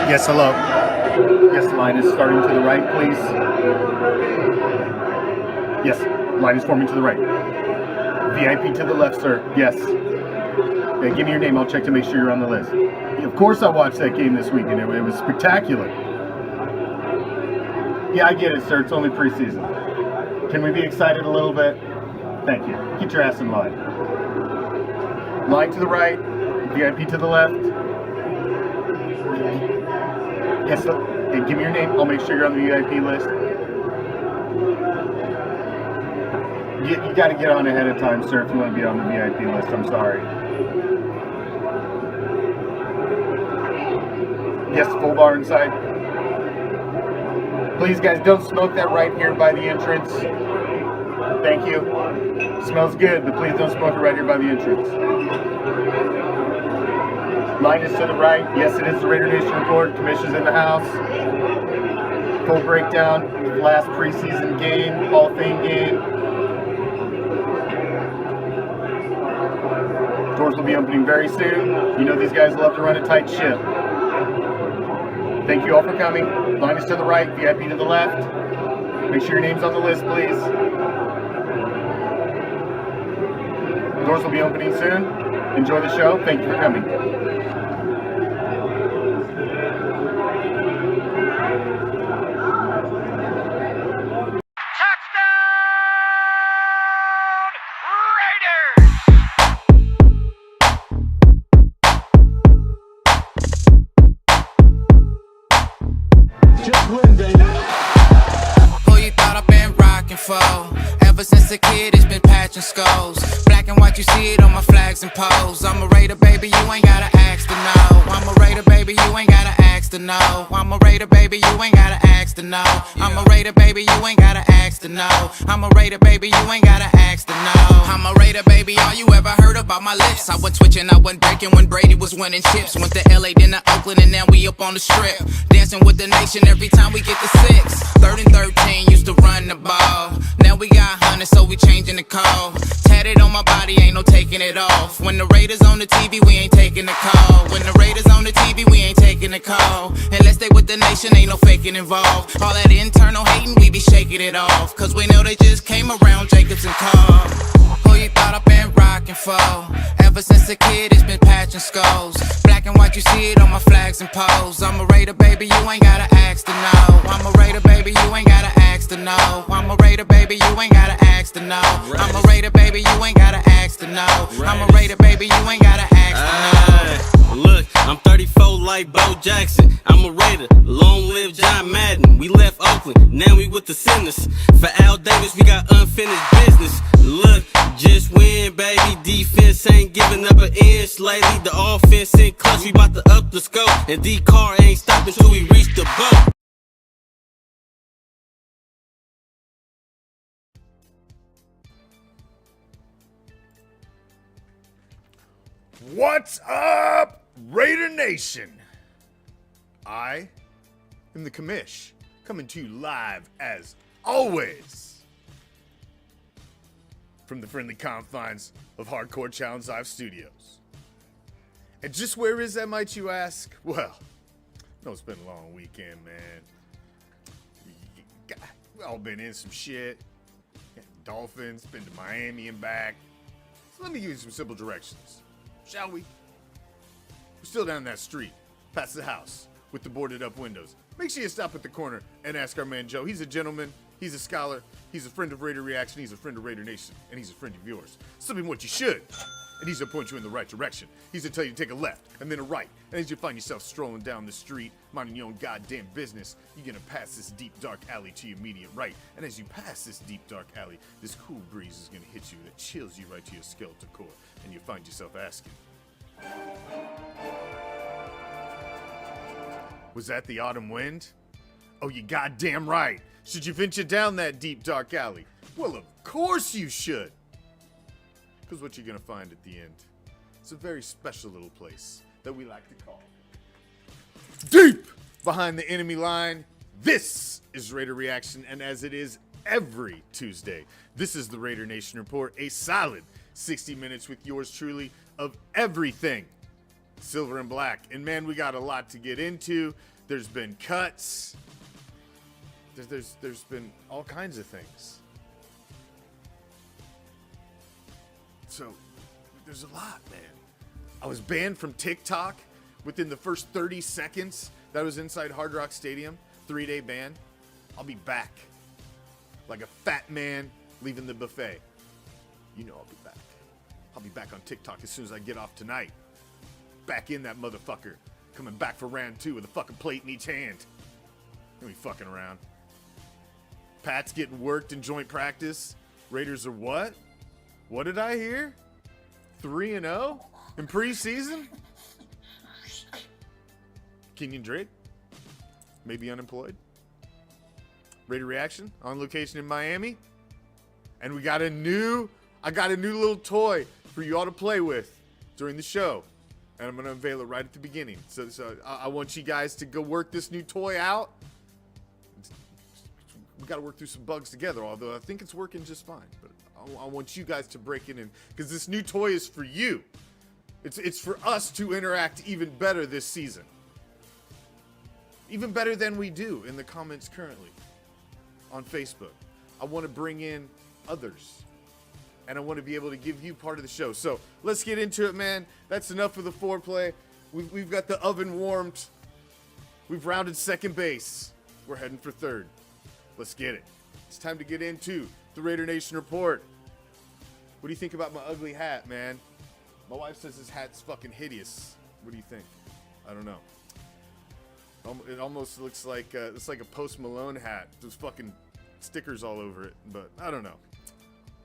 Yes, hello. Yes, line is starting to the right, please. Yes, line is forming to the right. VIP to the left, sir. Yes. Yeah, give me your name. I'll check to make sure you're on the list. Of course I watched that game this weekend. It was spectacular. Yeah, I get it, sir. It's only preseason. Can we be excited a little bit? Thank you. Get your ass in line. Line to the right. VIP to the left. Yes, hey, give me your name. I'll make sure you're on the VIP list. You got to get on ahead of time, sir, if you want to be on the VIP list. I'm sorry. Yes, full bar inside. Please, guys, don't smoke that right here by the entrance. Thank you. Smells good, but please don't smoke it right here by the entrance. Line is to the right. Yes, it is the Raider Nation report. Commish is in the house. Full breakdown. Last preseason game. Hall of Fame game. Doors will be opening very soon. You know these guys love to run a tight ship. Thank you all for coming. Line is to the right. VIP to the left. Make sure your name's on the list, please. Doors will be opening soon. Enjoy the show. Thank you for coming. Who you thought I've been rocking for? Ever since a kid, it's been patching skulls. Black and white, you see it on my flags and poles. I'm a Raider, baby, you ain't gotta ask to know. I'm a Raider, baby, you ain't gotta ask to know. I'm a Raider, baby, you ain't gotta ask to know. I'm a Raider, baby, you ain't gotta ask to know. I'm a Raider, baby, you ain't gotta ask to know. I'm a Raider, baby, all you ever heard about my lips. I was twitching, I wasn't breaking when Brady was winning chips. Went to LA, then to Oakland, and now we up on the strip. Dancing with the nation every time we get to 6. 3rd and 13 used to run the ball. Now we got 100, so we changing the call. Tatted on my body, ain't no taking it off. When the Raiders on the TV, we ain't taking the call. When the Raiders on the TV, we ain't taking the call. Unless they with the nation, ain't no faking involved. All that internal hating, we be shaking it off. Cause we know they just came around Jacobs and Carl. Who you thought I've been rocking for? Ever since a kid, it's been patching skulls. Black and white, you see it on my flags and poles. I'm a Raider, baby, you ain't gotta ask to know. I'm a Raider, baby, you ain't gotta ask to know. I'm a Raider, baby, you ain't gotta ask to know. I'm a Raider, baby, you ain't gotta ask to know. I'm a Raider, baby, you ain't gotta ask to know. Look, I'm 34 like Bo Jackson. I'm a Raider, long live John Madden. We left Oakland, now we with the Sinners. For Al Davis, we got unfinished business. Look, just win, baby. Defense ain't giving up an inch lately. The offense in clutch, we bout to up the scope. And D-Car ain't stopping till we reach the boat. What's up, Raider Nation? I am the Commish, coming to you live as always from the friendly confines of Hardcore Challenge Live Studios. And just where is that, might you ask? Well, no, it's been a long weekend, man. We've all been in some shit. Dolphins, been to Miami and back. So let me give you some simple directions. Shall we? We're still down that street, past the house, with the boarded up windows. Make sure you stop at the corner and ask our man Joe. He's a gentleman, he's a scholar, he's a friend of Raider Reaction, he's a friend of Raider Nation, and he's a friend of yours. Something what you should. And he's gonna point you in the right direction. He's gonna tell you to take a left and then a right. And as you find yourself strolling down the street, minding your own goddamn business, you're gonna pass this deep dark alley to your immediate right. And as you pass this deep dark alley, this cool breeze is gonna hit you that chills you right to your skeletal core. And you find yourself asking, was that the autumn wind? Oh, you goddamn right. Should you venture down that deep dark alley? Well, of course you should. Because what you're gonna find at the end, it's a very special little place that we like to call deep behind the enemy line. This is Raider Reaction, and as it is every Tuesday. This is the Raider Nation Report, a solid 60 minutes with yours truly of everything silver and black. And man, we got a lot to get into. There's been cuts. There's been all kinds of things. So there's a lot, man. I was banned from TikTok within the first 30 seconds that was inside Hard Rock Stadium. 3-day ban. I'll be back. Like a fat man leaving the buffet. You know I'll be back. I'll be back on TikTok as soon as I get off tonight. Back in that motherfucker. Coming back for round 2 with a fucking plate in each hand. Don't be fucking around. Pat's getting worked in joint practice. Raiders are what? What did I hear? 3-0 in preseason? Kenyon Drake? Maybe unemployed? Raider reaction on location in Miami. And I got a new little toy for you all to play with during the show. And I'm going to unveil it right at the beginning. So I want you guys to go work this new toy out. We got to work through some bugs together, although I think it's working just fine. But I want you guys to break it in because this new toy is for you. It's for us to interact even better this season. Even better than we do in the comments currently on Facebook. I want to bring in others. And I want to be able to give you part of the show. So let's get into it, man. That's enough of the foreplay. We've got the oven warmed. We've rounded second base. We're heading for third. Let's get it. It's time to get into the Raider Nation Report. What do you think about my ugly hat, man? My wife says this hat's fucking hideous. What do you think? I don't know. It almost looks like it's like a Post Malone hat. There's fucking stickers all over it, but I don't know.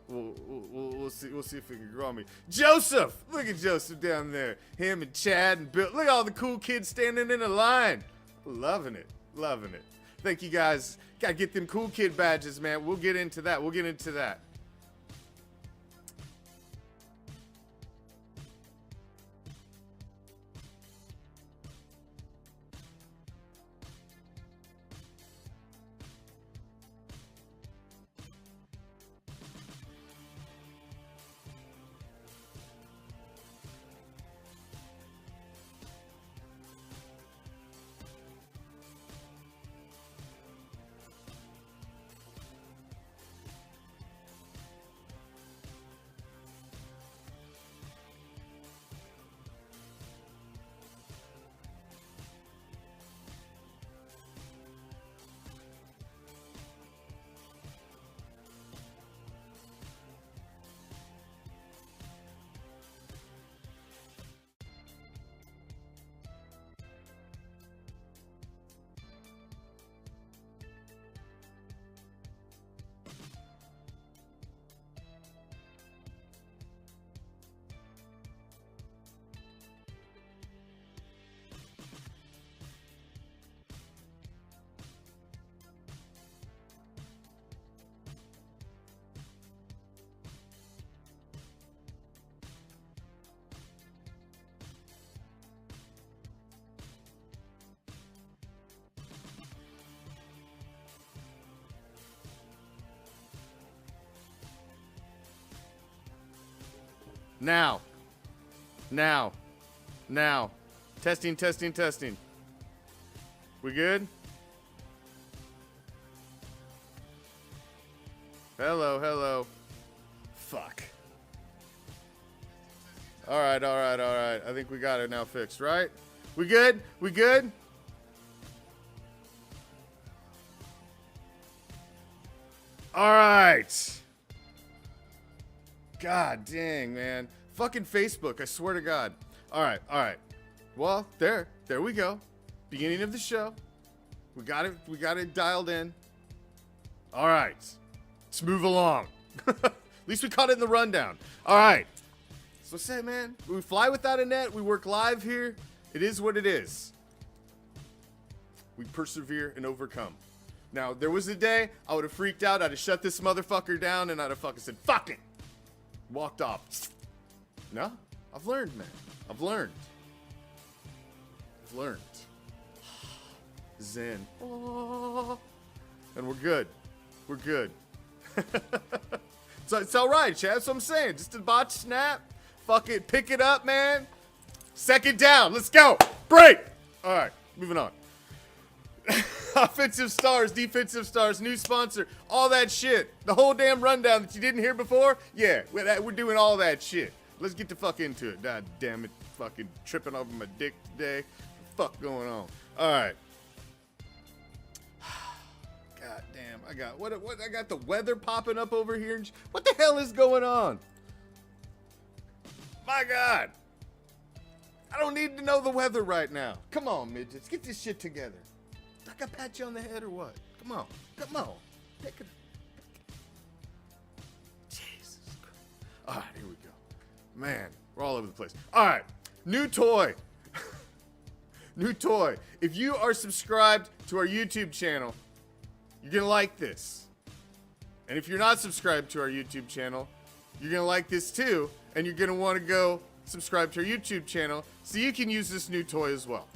We'll see. We'll see if it can grow on me. Joseph, look at Joseph down there. Him and Chad and Bill. Look at all the cool kids standing in a line. Loving it. Loving it. Thank you guys. Gotta get them cool kid badges, man. We'll get into that. Now. Testing. We good? Hello. Fuck. All right. I think we got it now fixed, right? We good? All right. God dang, man. Fucking Facebook, I swear to God. All right. Well, there we go. Beginning of the show. We got it dialed in. All right. Let's move along. At least we caught it in the rundown. All right. So I said, man, we fly without a net. We work live here. It is what it is. We persevere and overcome. Now, there was a day I would have freaked out. I'd have shut this motherfucker down and I'd have fucking said, fuck it. Walked off. No, I've learned, man. I've learned. Zen. And we're good. So it's all right, Chad. That's what I'm saying. Just a botch snap. Fuck it. Pick it up, man. Second down. Let's go. Break. All right. Moving on. Offensive stars, defensive stars, new sponsor, all that shit. The whole damn rundown that you didn't hear before. Yeah, we're doing all that shit. Let's get the fuck into it. God damn it. Fucking tripping over my dick today. What the fuck going on? All right. God damn. I got the weather popping up over here. What the hell is going on? My God. I don't need to know the weather right now. Come on, midgets. Get this shit together. I gotta pat you on the head or what? Come on. Come on. Take it. Jesus Christ. All right, here we go. Man, we're all over the place. All right. New toy. New toy. If you are subscribed to our YouTube channel, you're going to like this. And if you're not subscribed to our YouTube channel, you're going to like this too. And you're going to want to go subscribe to our YouTube channel so you can use this new toy as well.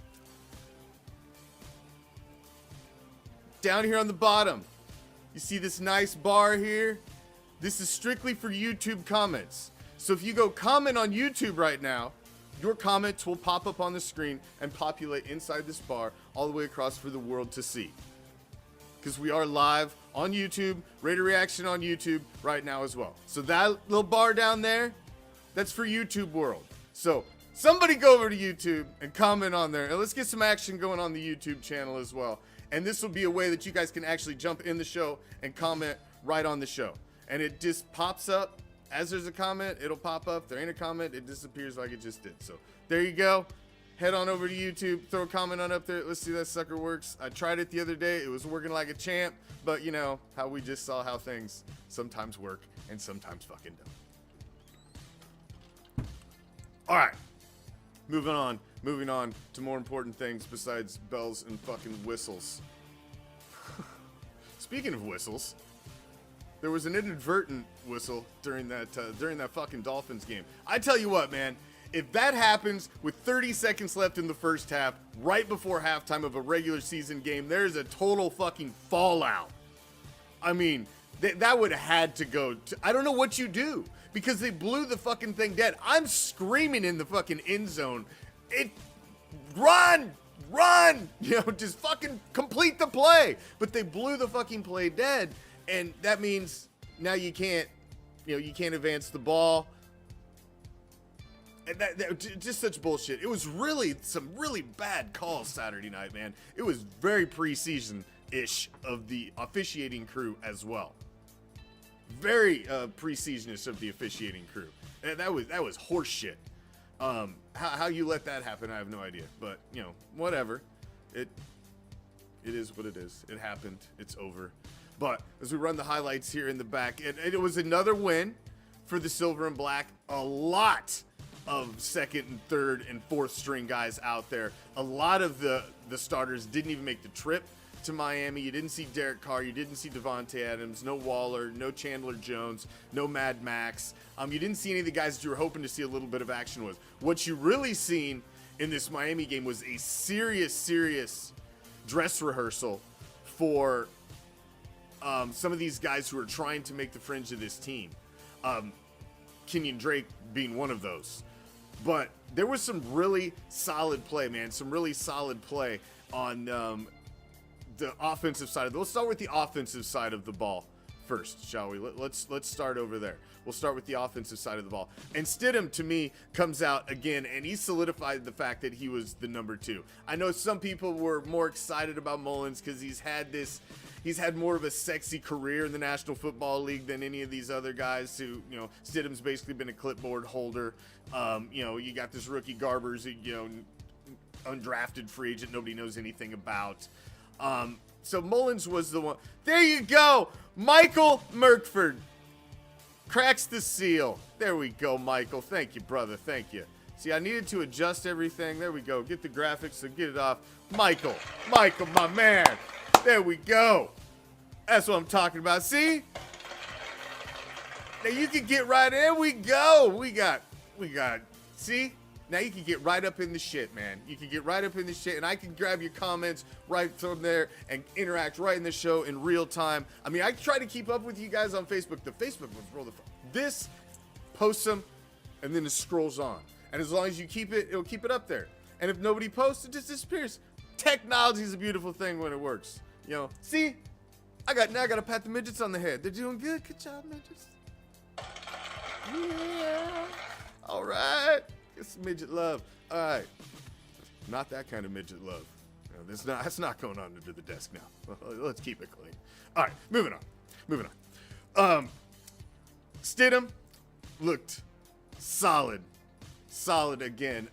Down here on the bottom, you see this nice bar here? This is strictly for YouTube comments. So if you go comment on YouTube right now, your comments will pop up on the screen and populate inside this bar all the way across for the world to see. Because we are live on YouTube, Raider Reaction on YouTube right now as well. So that little bar down there, that's for YouTube world. So somebody go over to YouTube and comment on there. And let's get some action going on the YouTube channel as well. And this will be a way that you guys can actually jump in the show and comment right on the show. And it just pops up. As there's a comment, it'll pop up. If there ain't a comment, it disappears like it just did. So there you go. Head on over to YouTube, throw a comment on up there. Let's see if that sucker works. I tried it the other day. It was working like a champ. But you know how we just saw how things sometimes work and sometimes fucking don't. All right. Moving on to more important things besides bells and fucking whistles. Speaking of whistles, there was an inadvertent whistle during that fucking Dolphins game. I tell you what, man, if that happens with 30 seconds left in the first half, right before halftime of a regular season game, there's a total fucking fallout. I mean, that would have had to go to, I don't know what you do, because they blew the fucking thing dead. I'm screaming in the fucking end zone. Run, you know, just fucking complete the play. But they blew the fucking play dead. And that means now you can't advance the ball. And that just such bullshit. It was really some really bad calls Saturday night, man. It was very preseason-ish of the officiating crew as well. Very preseason-ish of the officiating crew. And that was horse shit. How you let that happen, I have no idea. But, you know, whatever. It is what it is. It happened. It's over. But as we run the highlights here in the back, it was another win for the Silver and Black. A lot of second and third and fourth string guys out there. A lot of the starters didn't even make the trip to Miami. You didn't see Derek Carr. You didn't see Devontae Adams. No Waller. No Chandler Jones. No Mad Max. You didn't see any of the guys that you were hoping to see a little bit of action with. What you really seen in this Miami game was a serious dress rehearsal for some of these guys who are trying to make the fringe of this team. Kenyon Drake being one of those. But there was some really solid play, man. Some really solid play on the offensive side of let's start with the offensive side of the ball first, shall we? Let's start over there. We'll start with the offensive side of the ball. And Stidham, to me, comes out again, and he solidified the fact that he was the number 2. I know some people were more excited about Mullins because he's had more of a sexy career in the National Football League than any of these other guys who, you know, Stidham's basically been a clipboard holder. You know, you got this rookie Garbers, you know, undrafted free agent nobody knows anything about. So Mullins was the one. There you go. Michael Merkford cracks the seal. There we go, Michael. Thank you, brother. Thank you. See, I needed to adjust everything. There we go. Get the graphics, so get it off. Michael, my man. There we go. That's what I'm talking about. See? Now you can get right in. We go. We got. See? Now you can get right up in the shit, man. You can get right up in the shit, and I can grab your comments right from there and interact right in the show in real time. I mean, I try to keep up with you guys on Facebook. The Facebook ones roll this, posts them, and then it scrolls on. And as long as you keep it, it'll keep it up there. And if nobody posts, it just disappears. Technology is a beautiful thing when it works. You know, see, now I gotta pat the midgets on the head. They're doing good. Good job, midgets. Yeah. All right. Get some midget love. All right. Not that kind of midget love. No, that's not going on under the desk now. Let's keep it clean. All right. Moving on. Stidham looked solid again.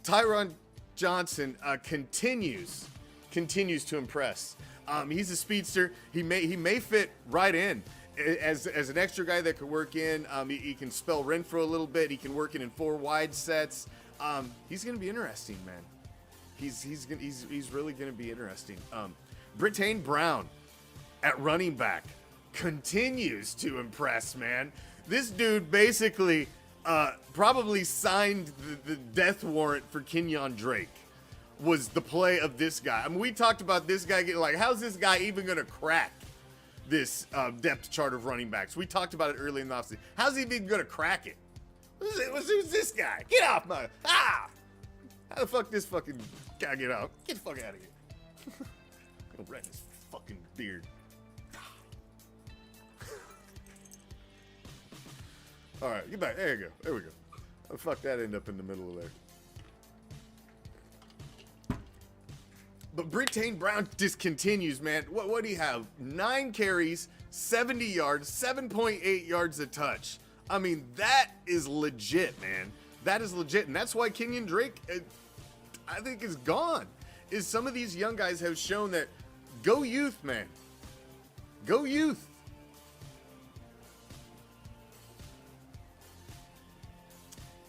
Tyron Johnson continues to impress. He's a speedster. He may fit right in as an extra guy that could work in. He can spell Renfro a little bit. He can work in 4 wide sets. He's gonna be interesting, man. He's really gonna be interesting. Britain Brown at running back continues to impress, man. This dude basically probably signed the death warrant for Kenyon Drake. Was the play of this guy. I mean, we talked about this guy getting like, how's this guy even gonna crack this depth chart of running backs? We talked about it early in the offseason. How's he even gonna crack it? Who's this guy? Get off my How the fuck this fucking guy get out? Get the fuck out of here. I'm gonna rat his fucking beard. All right, get back. There you go. There we go. Oh, fuck that end up in the middle of there. But Britain Brown just continues, man. What do you have? 9 carries, 70 yards, 7.8 yards a touch. I mean, that is legit, man. That is legit. And that's why Kenyon Drake, I think, is gone. Is some of these young guys have shown that go youth, man. Go youth.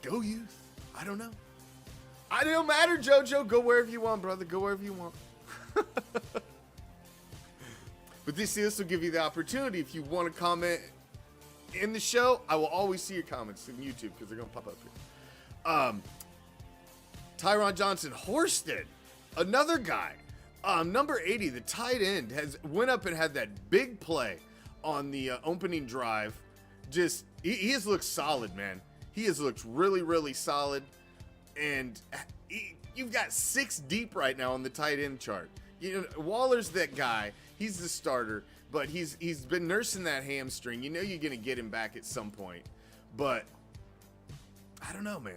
Go youth. I don't know. I don't matter, JoJo. Go wherever you want, brother. Go wherever you want. But this will give you the opportunity. If you want to comment in the show, I will always see your comments in YouTube because they're going to pop up here. Tyron Johnson, Horsted, another guy. Number 80, the tight end, went up and had that big play on the opening drive. Just, he has looked solid, man. He has looked really, really solid. And you've got 6 deep right now on the tight end chart. You know, Waller's that guy. He's the starter, but he's been nursing that hamstring. You know you're gonna get him back at some point, but I don't know, man.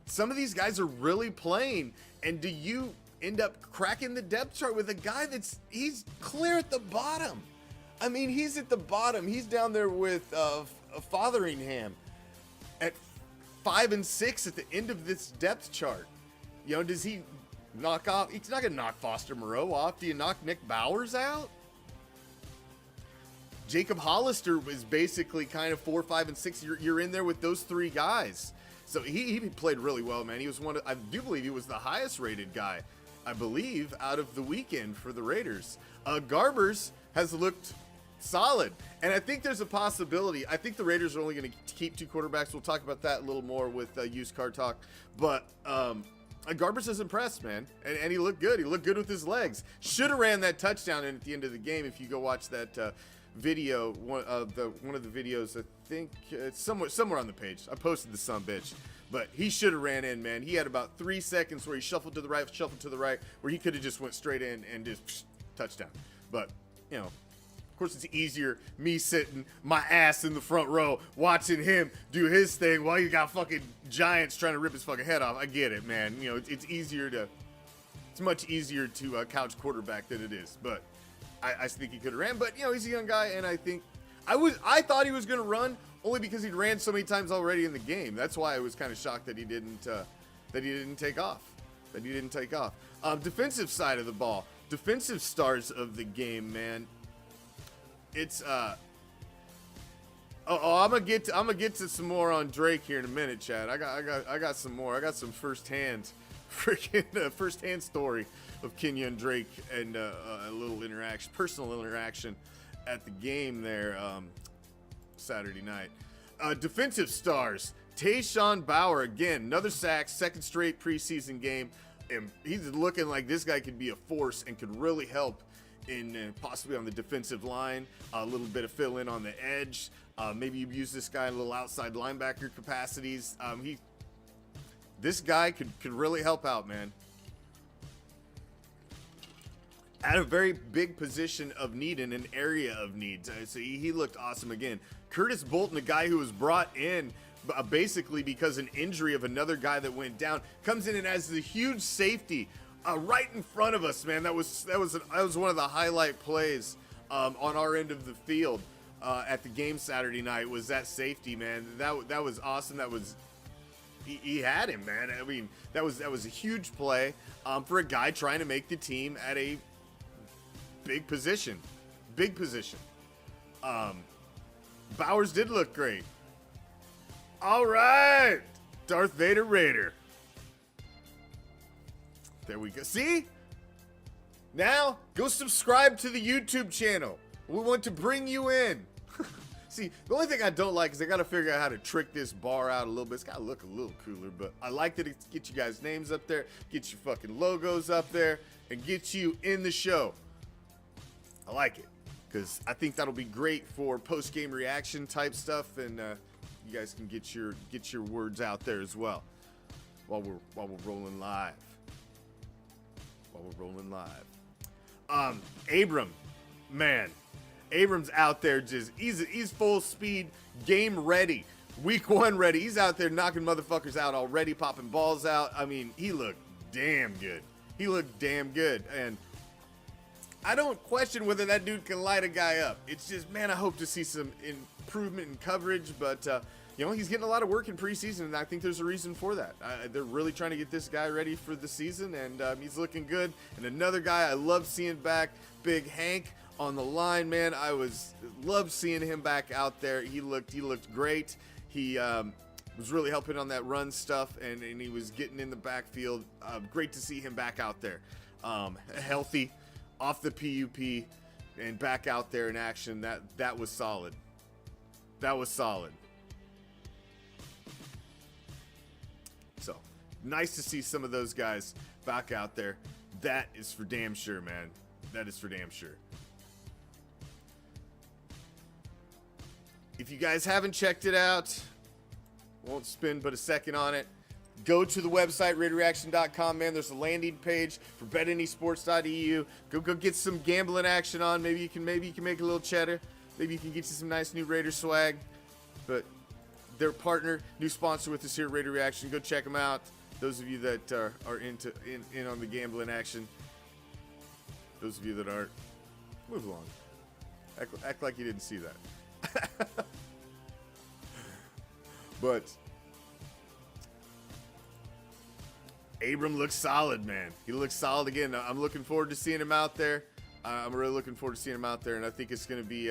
Some of these guys are really playing, and do you end up cracking the depth chart with a guy he's clear at the bottom? I mean, he's at the bottom. He's down there with Fotheringham at 5 and 6 at the end of this depth chart. You know, does he knock off? He's not gonna knock Foster Moreau off. Do you knock Nick Bowers out? Jacob Hollister was basically kind of 4, 5, and 6. You're in there with those 3 guys. So he played really well, man. He was I do believe he was the highest rated guy, I believe, out of the weekend for the Raiders. Garbers has looked solid, and I think there's a possibility. I think the Raiders are only going to keep 2 quarterbacks. We'll talk about that a little more with used car talk. But Garbers has impressed, man, and he looked good. He looked good with his legs. Should have ran that touchdown in at the end of the game. If you go watch that video, one of the videos, I think it's somewhere on the page. I posted the son bitch, but he should have ran in, man. He had about 3 seconds where he shuffled to the right, where he could have just went straight in and just touchdown. But you know. Of course, it's easier me sitting my ass in the front row watching him do his thing while you got fucking giants trying to rip his fucking head off. I get it, man. You know, it's much easier to couch quarterback than it is. But I think he could have ran. But you know, he's a young guy, and I think I thought he was gonna run only because he'd ran so many times already in the game. That's why I was kind of shocked that he didn't take off. Defensive side of the ball, defensive stars of the game, man. It's I'm gonna get to some more on Drake here in a minute, Chad. I got some more. I got some first-hand story of Kenyon Drake and a little personal interaction at the game there Saturday night. Defensive stars, Tayshawn Bauer, again, another sack, second straight preseason game. And he's looking like this guy could be a force and could really help in possibly on the defensive line, a little bit of fill in on the edge. Maybe you use this guy in a little outside linebacker capacities. This guy could really help out, man. At a very big position of need in an area of need. So he looked awesome again. Curtis Bolton, a guy who was brought in basically because an injury of another guy that went down, comes in and has the huge safety right in front of us, man. That was one of the highlight plays on our end of the field at the game Saturday night. Was that safety, man? That was awesome. That was he had him, man. I mean, that was a huge play for a guy trying to make the team at a big position. Bowers did look great. All right, Darth Vader Raider. There we go. See? Now, go subscribe to the YouTube channel. We want to bring you in. See, the only thing I don't like is I got to figure out how to trick this bar out a little bit. It's got to look a little cooler, but I like that it get you guys' names up there, get your fucking logos up there, and get you in the show. I like it because I think that'll be great for post-game reaction type stuff, and you guys can get your words out there as well while we're rolling live. Abram, man, Abram's out there just he's full speed, game ready, week 1 ready. He's out there knocking motherfuckers out already, popping balls out. I mean, he looked damn good. And I don't question whether that dude can light a guy up. It's just, man, I hope to see some improvement in coverage, but he's getting a lot of work in preseason, and I think there's a reason for that. They're really trying to get this guy ready for the season, and he's looking good. And another guy I love seeing back, Big Hank on the line, man. Loved seeing him back out there. He looked great. He was really helping on that run stuff, and he was getting in the backfield. Great to see him back out there, healthy, off the PUP, and back out there in action. That was solid. So, nice to see some of those guys back out there. That is for damn sure, man. That is for damn sure. If you guys haven't checked it out, won't spend but a second on it. Go to the website, RaiderReaction.com, man. There's a landing page for BetAnySports.eu. Go get some gambling action on. Maybe you can make a little cheddar. Maybe you can get you some nice new Raider swag. But their partner, new sponsor with us here at Raider Reaction. Go check them out. Those of you that are in on the gambling action. Those of you that aren't, move along. Act like you didn't see that. But Abram looks solid, man. He looks solid again. I'm looking forward to seeing him out there. I'm really looking forward to seeing him out there, and I think it's going to be.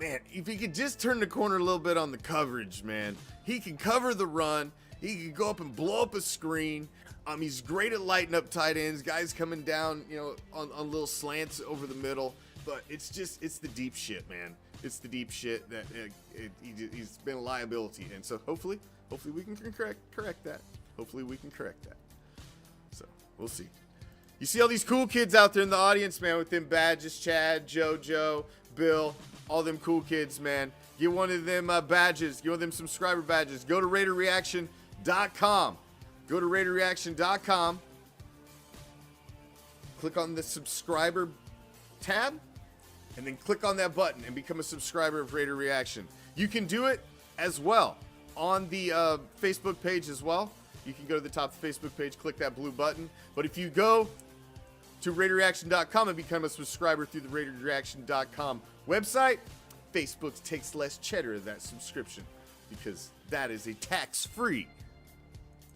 Man, if he could just turn the corner a little bit on the coverage, man. He can cover the run. He can go up and blow up a screen. He's great at lighting up tight ends. Guys coming down, on little slants over the middle. But it's the deep shit, man. It's the deep shit that he's been a liability, and so hopefully we can correct that. Hopefully we can correct that. So we'll see. You see all these cool kids out there in the audience, man, with them badges, Chad, JoJo, Bill, all them cool kids, man. Get one of them badges. Get one of them subscriber badges. Go to RaiderReaction.com. Go to RaiderReaction.com. Click on the subscriber tab, and then click on that button and become a subscriber of Raider Reaction. You can do it as well on the Facebook page as well. You can go to the top of the Facebook page, click that blue button. But if you go to RaiderReaction.com and become a subscriber through the RaiderReaction.com website, Facebook takes less cheddar of that subscription because that is a tax-free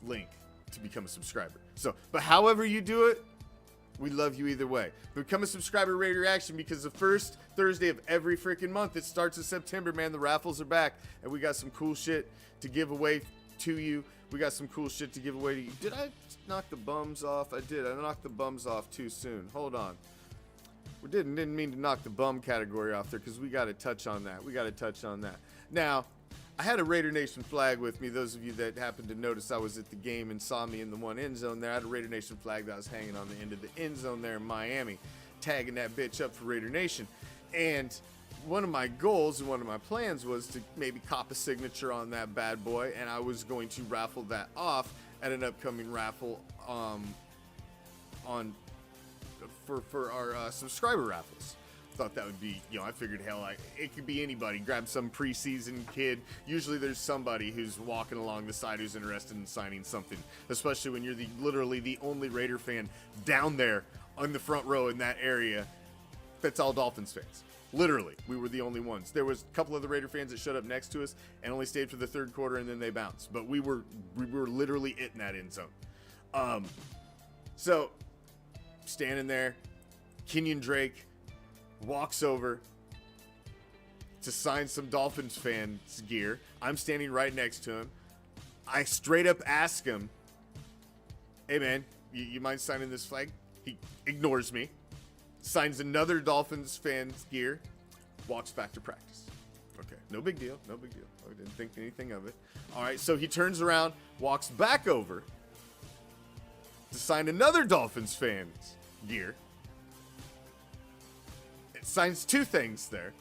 link to become a subscriber. So, but however you do it, we love you either way. Become a subscriber to Raider Reaction because the first Thursday of every freaking month, it starts in September, man. The raffles are back, and we got some cool shit to give away to you. We got some cool shit to give away to you. Did I knock the bums off? I did. I knocked the bums off too soon. Hold on. We didn't mean to knock the bum category off there because we got to touch on that. Now, I had a Raider Nation flag with me. Those of you that happened to notice I was at the game and saw me in the one end zone there, I had a Raider Nation flag that was hanging on the end of the end zone there in Miami, tagging that bitch up for Raider Nation. And one of my goals and one of my plans was to maybe cop a signature on that bad boy, and I was going to raffle that off at an upcoming raffle for our subscriber raffles. Thought that would be, I figured, hell, it could be anybody. Grab some preseason kid. Usually there's somebody who's walking along the side who's interested in signing something, especially when you're literally the only Raider fan down there on the front row in that area that's all Dolphins fans. Literally, we were the only ones. There was a couple of the Raider fans that showed up next to us and only stayed for the third quarter, and then they bounced. But we were literally it in that end zone. So, standing there, Kenyon Drake walks over to sign some Dolphins fans gear. I'm standing right next to him. I straight up ask him, hey man, you mind signing this flag? He ignores me, signs another Dolphins fans gear, walks back to practice. Okay, no big deal. I didn't think anything of it. All right, so he turns around, walks back over to sign another Dolphins fans gear. Signs two things there.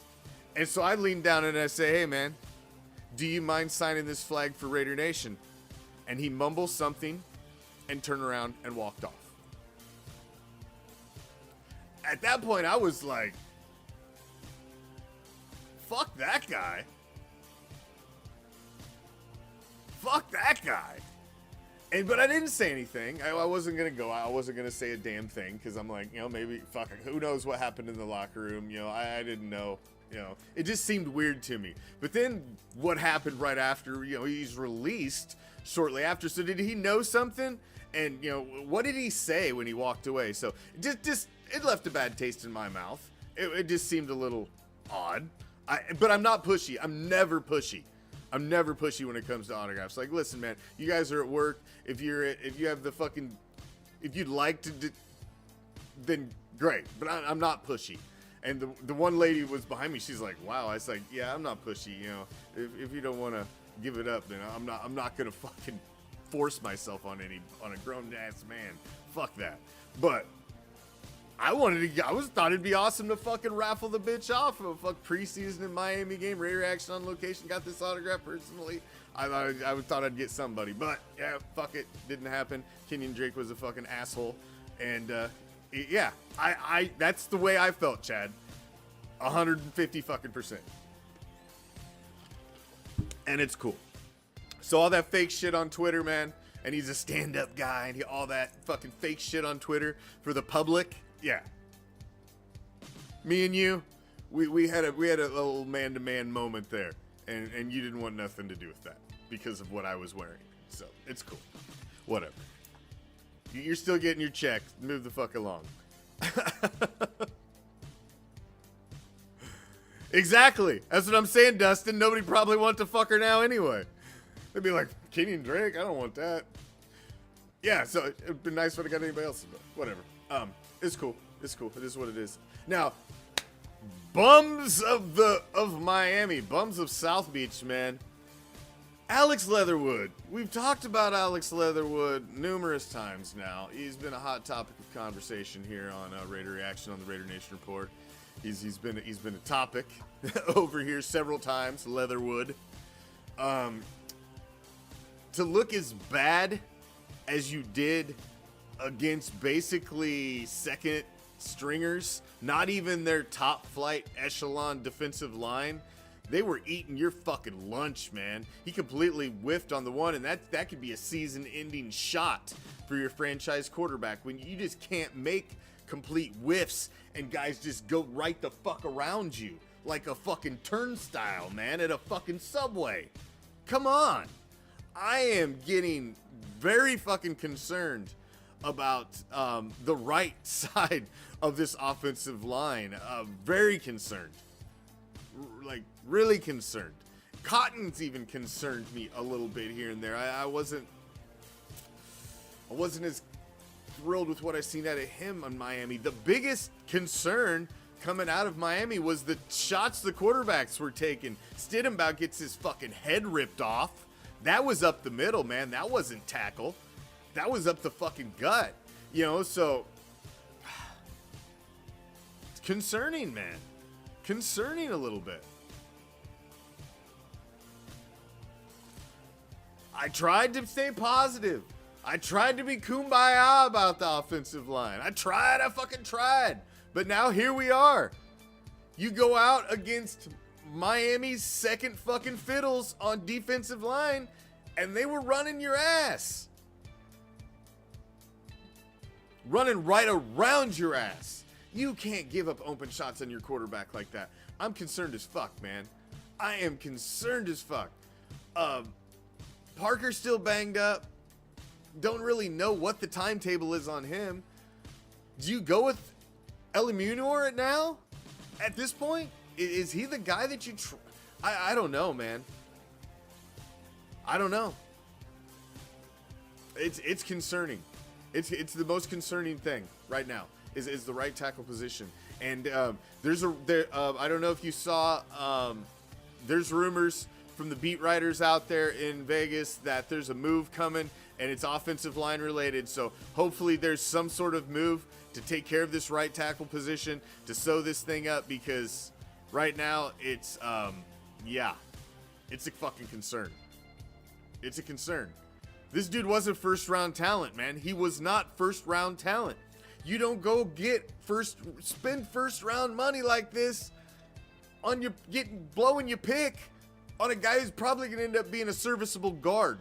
And so I lean down and I say, hey man, do you mind signing this flag for Raider Nation? And he mumbles something and turned around and walked off. At that point, I was like, fuck that guy. Fuck that guy. But I didn't say anything. I wasn't going to go. I wasn't going to say a damn thing because I'm like, maybe, fuck, who knows what happened in the locker room. I didn't know. It just seemed weird to me. But then what happened right after, he's released shortly after. So did he know something? And, what did he say when he walked away? So just it left a bad taste in my mouth. It just seemed a little odd. But I'm not pushy. I'm never pushy. I'm never pushy when it comes to autographs. Like, listen, man, you guys are at work. If you'd like to, then great. But I'm not pushy. And the one lady was behind me. She's like, wow. I was like, yeah, I'm not pushy. If you don't want to give it up, then I'm not gonna fucking force myself on a grown ass man. Fuck that. But I thought it'd be awesome to fucking raffle the bitch off of a preseason in Miami game, Raider action on location. Got this autograph personally. I thought I'd get somebody, but yeah, fuck it, didn't happen. Kenyon Drake was a fucking asshole, and yeah, I that's the way I felt, Chad. 150 fucking %. And it's cool. So all that fake shit on Twitter, man, and he's a stand-up guy, and all that fucking fake shit on Twitter for the public. Yeah. Me and you, we had a little man-to-man moment there, and you didn't want nothing to do with that because of what I was wearing. So it's cool. Whatever. You're still getting your check. Move the fuck along. Exactly. That's what I'm saying, Dustin. Nobody probably wants to fuck her now anyway. They'd be like, Kenyon Drake, I don't want that. Yeah, so it'd be nice if I got anybody else. Whatever. It's cool. It's cool. It is what it is. Now, bums of Miami, bums of South Beach, man. Alex Leatherwood. We've talked about Alex Leatherwood numerous times now. He's been a hot topic of conversation here on Raider Reaction on the Raider Nation Report. He's been a topic over here several times. Leatherwood. To look as bad as you did against basically second stringers, not even their top flight echelon defensive line, they were eating your fucking lunch, man. He completely whiffed on the one, and that could be a season-ending shot for your franchise quarterback when you just can't make complete whiffs and guys just go right the fuck around you like a fucking turnstile, man, at a fucking Subway. Come on. I am getting very fucking concerned about the right side of this offensive line. Very concerned. Like, really concerned. Cotton's even concerned me a little bit here and there. I wasn't as thrilled with what I seen out of him on Miami. The biggest concern coming out of Miami was the shots the quarterbacks were taking. Stidham about gets his fucking head ripped off. That was up the middle, man. That wasn't tackle. That was up the fucking gut. You know, so it's concerning, man. Concerning a little bit. I tried to stay positive. I tried to be kumbaya about the offensive line. I fucking tried. But now here we are. You go out against Miami's second fucking fiddles on defensive line, and they were running your ass. Running right around your ass. You can't give up open shots on your quarterback like that. I'm concerned as fuck, man. I am concerned as fuck. Parker's still banged up. Don't really know what the timetable is on him. Do you go with Elimunor now? At this point? Is he the guy that you I don't know, man. I don't know. It's concerning. It's the most concerning thing right now is the right tackle position. And I don't know if you saw, there's rumors from the beat writers out there in Vegas that there's a move coming and it's offensive line related. So hopefully there's some sort of move to take care of this right tackle position, to sew this thing up, because right now it's, it's a fucking concern. It's a concern. This dude wasn't first round talent, man. He was not first round talent. You don't go spend first round money like this on blowing your pick on a guy who's probably gonna end up being a serviceable guard.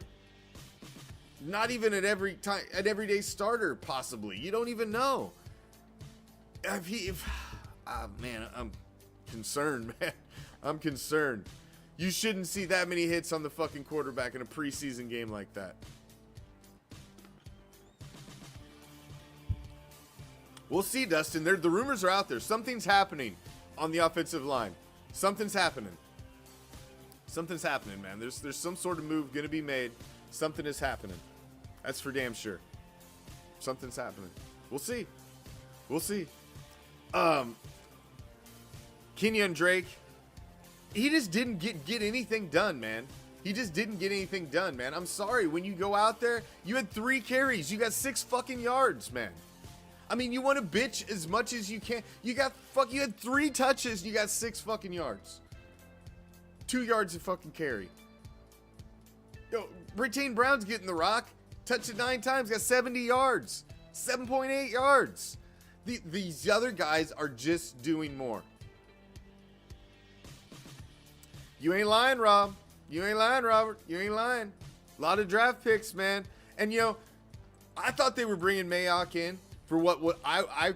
Not even at everyday starter, possibly. You don't even know. Man, I'm concerned, man. I'm concerned. You shouldn't see that many hits on the fucking quarterback in a preseason game like that. We'll see, Dustin. The rumors are out there. Something's happening on the offensive line. Something's happening. Something's happening, man. There's some sort of move going to be made. Something is happening. That's for damn sure. Something's happening. We'll see. We'll see. Kenyon Drake, he just didn't get anything done, man. He just didn't get anything done, man. I'm sorry. When you go out there, you had 3 carries. You got 6 fucking yards, man. I mean, you want to bitch as much as you can. You had 3 touches. You got 6 fucking yards. 2 yards of fucking carry. Yo, Britain Brown's getting the rock. Touched it 9 times. Got 70 yards. 7.8 yards. These other guys are just doing more. You ain't lying, Rob. You ain't lying, Robert. You ain't lying. A lot of draft picks, man. And, you know, I thought they were bringing Mayock in for what I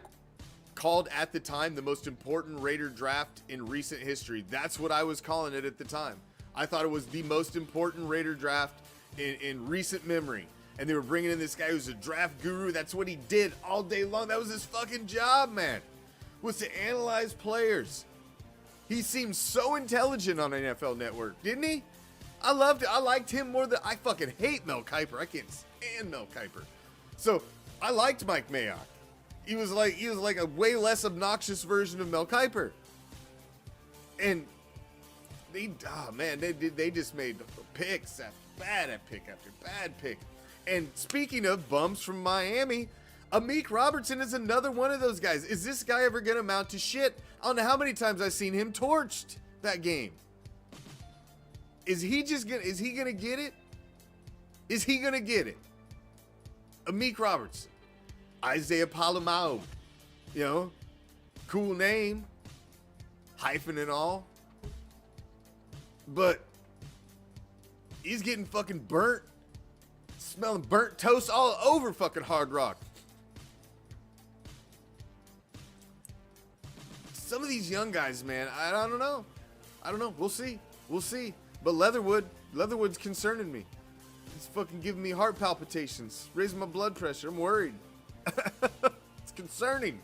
called at the time the most important Raider draft in recent history. That's what I was calling it at the time. I thought it was the most important Raider draft in recent memory. And they were bringing in this guy who's a draft guru. That's what he did all day long. That was his fucking job, man. Was to analyze players. He seemed so intelligent on NFL Network, didn't he? I loved it. I liked him more than I fucking hate Mel Kiper. I can't stand Mel Kiper. So I liked Mike Mayock. He was like a way less obnoxious version of Mel Kiper. And they just made picks after bad pick after bad pick. And speaking of bums from Miami, Amik Robertson is another one of those guys. Is this guy ever going to amount to shit? I don't know how many times I've seen him torched that game. Is he going to get it? Is he going to get it? Amik Robertson. Isaiah Palomao. You know, cool name. Hyphen and all. But he's getting fucking burnt. Smelling burnt toast all over fucking Hard Rock. Some of these young guys, man, I don't know. We'll see. But Leatherwood's concerning me. It's fucking giving me heart palpitations, raising my blood pressure. I'm worried. It's concerning.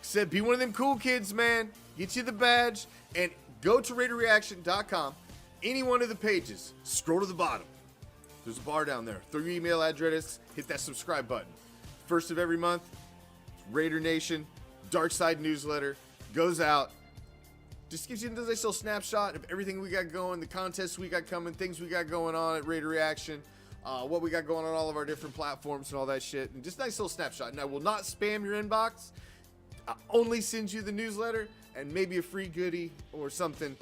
Said, be one of them cool kids, man. Get you the badge and go to RaiderReaction.com. Any one of the pages, scroll to the bottom. There's a bar down there. Throw your email address, hit that subscribe button. first of every month, Raider Nation, Dark Side newsletter, goes out. Just gives you a nice little snapshot of everything we got going, the contests we got coming, things we got going on at Raider Reaction, what we got going on all of our different platforms and all that shit. And just a nice little snapshot. And I will not spam your inbox. I only send you the newsletter and maybe a free goodie or something.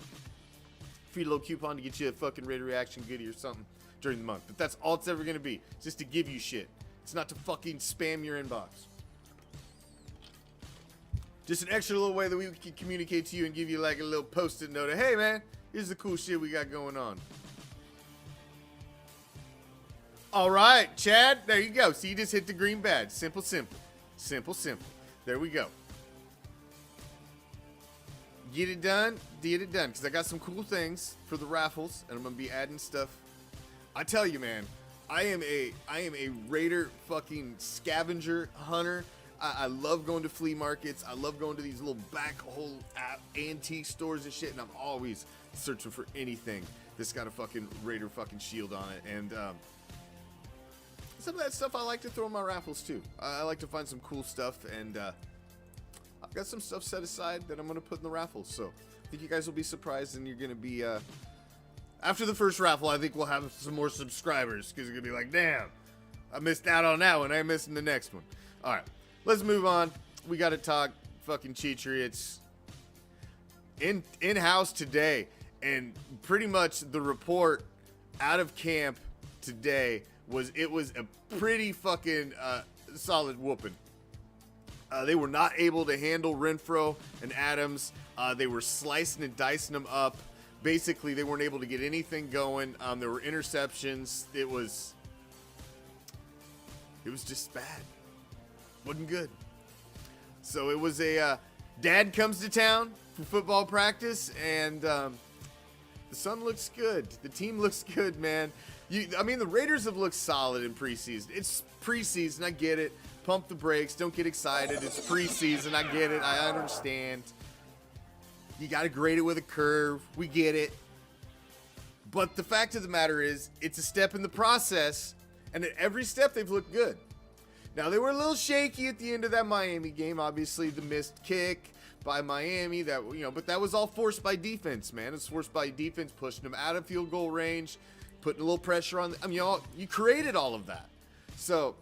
Free little coupon to get you a fucking Raider Reaction goodie or something during the month. But that's all it's ever going to be. It's just to give you shit. It's not to fucking spam your inbox. Just an extra little way that we can communicate to you and give you like a little post-it note of, hey man, here's the cool shit we got going on. All right, Chad, there you go. See, you just hit the green badge. Simple, simple. Simple, simple. There we go. Get it done, get it done. Because I got some cool things for the raffles, and I'm going to be adding stuff. I tell you, man, I am a Raider fucking scavenger hunter. I love going to flea markets. I love going to these little back hole antique stores and shit, and I'm always searching for anything that's got a fucking Raider fucking shield on it. And some of that stuff I like to throw in my raffles too. I like to find some cool stuff, and I've got some stuff set aside that I'm going to put in the raffles. So I think you guys will be surprised, and you're going to be after the first raffle, I think we'll have some more subscribers, because you're going to be like, damn, I missed out on that one. I'm missing the next one. All right. Let's move on. We got to talk fucking Cheatry. It's in-house today, and pretty much the report out of camp today was a pretty fucking solid whooping. They were not able to handle Renfro and Adams. They were slicing and dicing them up. Basically, they weren't able to get anything going. There were interceptions. It was just bad. Wasn't good. So it was a dad comes to town for football practice, and the son looks good. The team looks good, man. I mean, the Raiders have looked solid in preseason. It's preseason, I get it. Pump the brakes, don't get excited. It's preseason, I get it. I understand. You got to grade it with a curve. We get it. But the fact of the matter is, it's a step in the process, and at every step they've looked good. Now, they were a little shaky at the end of that Miami game. Obviously, the missed kick by Miami, but that was all forced by defense, man. It's forced by defense, pushing them out of field goal range, putting a little pressure on them. You created all of that. So,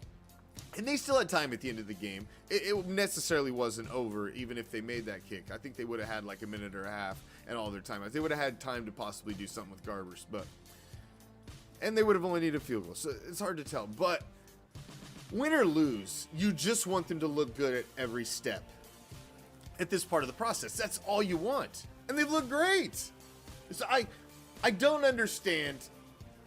and they still had time at the end of the game. It necessarily wasn't over, even if they made that kick. I think they would have had like a minute or a half and all their time. They would have had time to possibly do something with Garbers, and they would have only needed a field goal. So, it's hard to tell, but win or lose, you just want them to look good at every step at this part of the process. That's all you want. And they've looked great. So I don't understand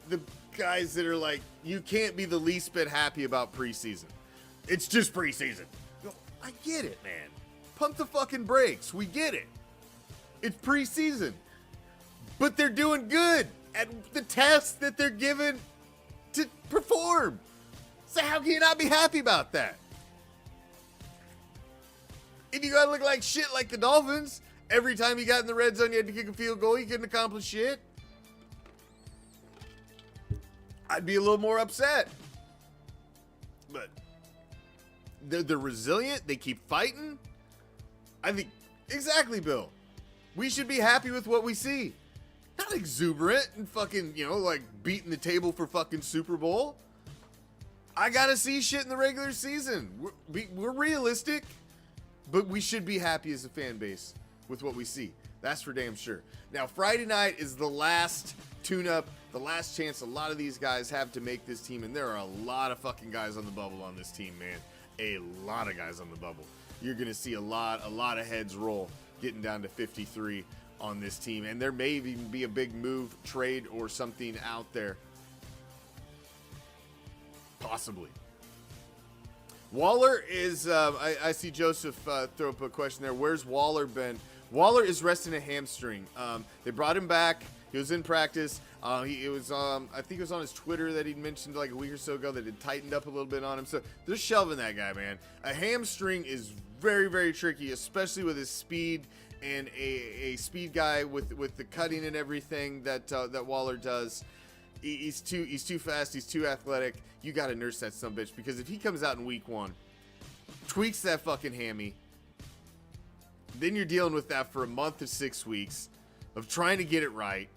the guys that are like, you can't be the least bit happy about preseason. It's just preseason. I get it, man. Pump the fucking brakes. We get it. It's preseason. But they're doing good at the tests that they're given to perform. So how can you not be happy about that? If you gotta look like shit like the Dolphins, every time you got in the red zone you had to kick a field goal, you couldn't accomplish shit, I'd be a little more upset. But they're resilient, they keep fighting. I think, exactly, Bill. We should be happy with what we see. Not exuberant and fucking, like beating the table for fucking Super Bowl. I gotta see shit in the regular season. We're realistic, but we should be happy as a fan base with what we see. That's for damn sure. Now, Friday night is the last tune-up, the last chance a lot of these guys have to make this team, and there are a lot of fucking guys on the bubble on this team, man. A lot of guys on the bubble. You're gonna see a lot of heads roll getting down to 53 on this team, and there may even be a big move, trade, or something out there. Possibly. Waller is, I see Joseph throw up a question there. Where's Waller been? Waller is resting a hamstring. They brought him back. He was in practice. I think it was on his Twitter that he'd mentioned like a week or so ago that it tightened up a little bit on him. So they're shelving that guy, man. A hamstring is very, very tricky, especially with his speed and a speed guy with the cutting and everything that Waller does. He's too fast. He's too athletic. You got to nurse that son of a bitch, because if he comes out in week one tweaks that fucking hammy. Then you're dealing with that for a month to 6 weeks of trying to get it right.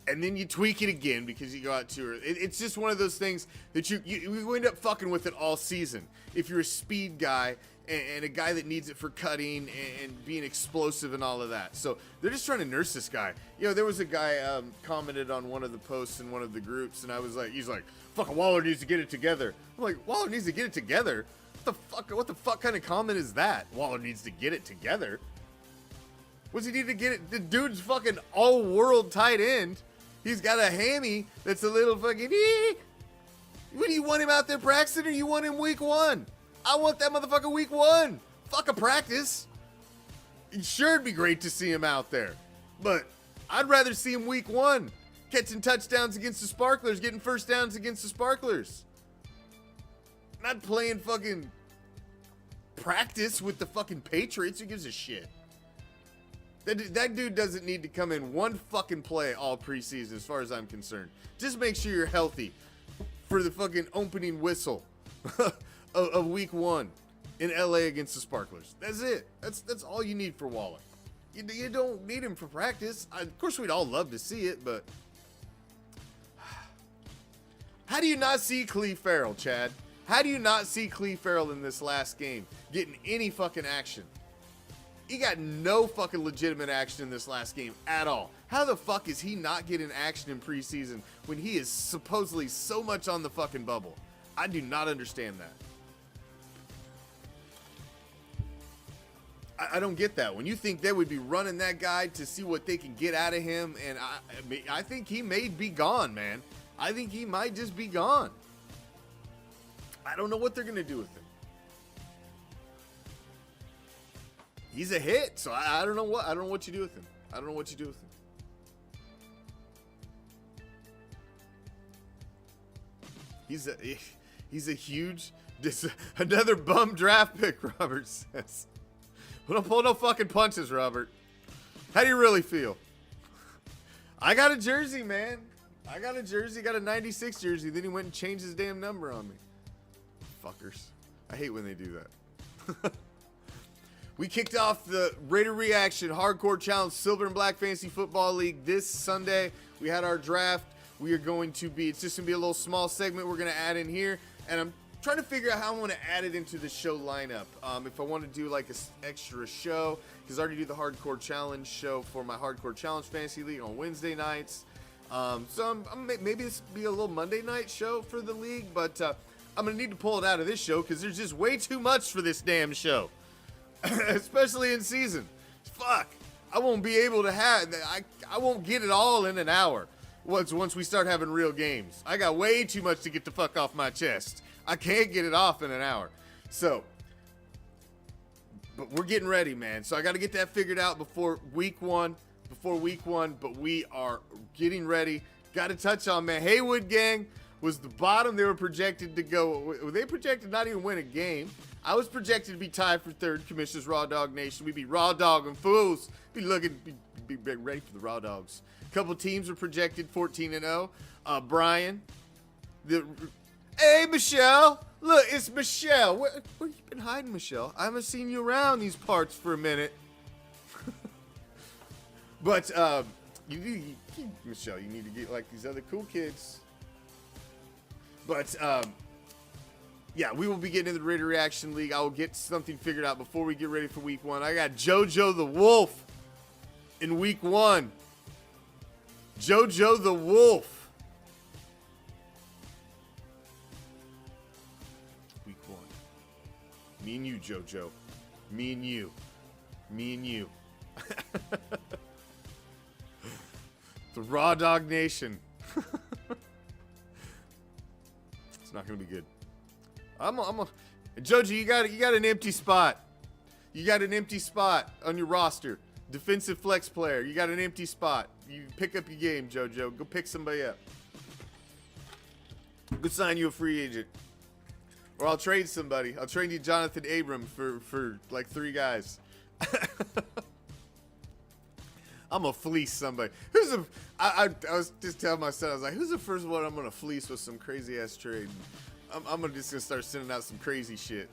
And then you tweak it again because you go out too early. It's just one of those things that you end up fucking with it all season. If you're a speed guy and a guy that needs it for cutting and being explosive and all of that. So they're just trying to nurse this guy. You know, there was a guy commented on one of the posts in one of the groups, and I was like, he's like, fucking Waller needs to get it together. I'm like, Waller needs to get it together? What the fuck kind of comment is that? Waller needs to get it together? What's he need to get it? The dude's fucking all-world tight end. He's got a hammy that's a little fucking What do you want him out there practicing, or you want him week 1? I want that motherfucker week 1. Fuck a practice. Sure, it'd be great to see him out there, but I'd rather see him week 1. Catching touchdowns against the Sparklers, getting first downs against the Sparklers. Not playing fucking practice with the fucking Patriots. Who gives a shit? That dude doesn't need to come in one fucking play all preseason as far as I'm concerned. Just make sure you're healthy for the fucking opening whistle of week 1 in LA against the Sparklers. That's it. That's all you need for Waller. You don't need him for practice. Of course, we'd all love to see it, but how do you not see Cleve Farrell, Chad? How do you not see Cleve Farrell in this last game getting any fucking action? He got no fucking legitimate action in this last game at all. How the fuck is he not getting action in preseason when he is supposedly so much on the fucking bubble? I do not understand that. I don't get that. When you think they would be running that guy to see what they can get out of him, and I think he may be gone, man. I think he might just be gone. I don't know what they're going to do with him. He's a hit, so I don't know what you do with him. I don't know what you do with him. He's a huge another bum draft pick, Robert says. We don't pull no fucking punches, Robert. How do you really feel? I got a jersey, man. I got a jersey, got a 96 jersey. Then he went and changed his damn number on me. Fuckers. I hate when they do that. We kicked off the Raider Reaction Hardcore Challenge Silver and Black Fantasy Football League this Sunday. We had our draft. We are going to be, it's just going to be a little small segment we're going to add in here. And I'm trying to figure out how I want to add it into the show lineup. If I want to do like an extra show, because I already do the Hardcore Challenge show for my Hardcore Challenge Fantasy League on Wednesday nights. So maybe this will be a little Monday night show for the league, but I'm going to need to pull it out of this show because there's just way too much for this damn show. Especially in season. Fuck. I won't be able to have, I won't get it all in an hour once we start having real games. I got way too much to get the fuck off my chest. I can't get it off in an hour. So, but we're getting ready, man. So I got to get that figured out before week one, but we are getting ready. Got to touch on, man, Haywood gang was the bottom. They were projected to go, they projected not even win a game. I was projected to be tied for third. Commission's Raw Dog Nation. We'd be raw dogging fools. Be ready for the Raw Dogs. A couple teams were projected 14-0. Brian. Hey, Michelle. Look, it's Michelle. Where you been hiding, Michelle? I haven't seen you around these parts for a minute. But, Michelle, you need to get like these other cool kids. But, yeah, we will be getting into the Raider Reaction League. I will get something figured out before we get ready for week 1. I got JoJo the Wolf in week 1. JoJo the Wolf. Week 1. Me and you, JoJo. Me and you. Me and you. The Raw Dog Nation. It's not going to be good. Joji, you got an empty spot. You got an empty spot on your roster. Defensive flex player. You got an empty spot. You pick up your game, JoJo. Go pick somebody up. Go sign you a free agent. Or I'll trade somebody. I'll trade you Jonathan Abram for like 3 guys. I'm gonna fleece somebody. I was just telling my son, I was like, who's the first one I'm gonna fleece with some crazy ass trade? I'm just gonna start sending out some crazy shit.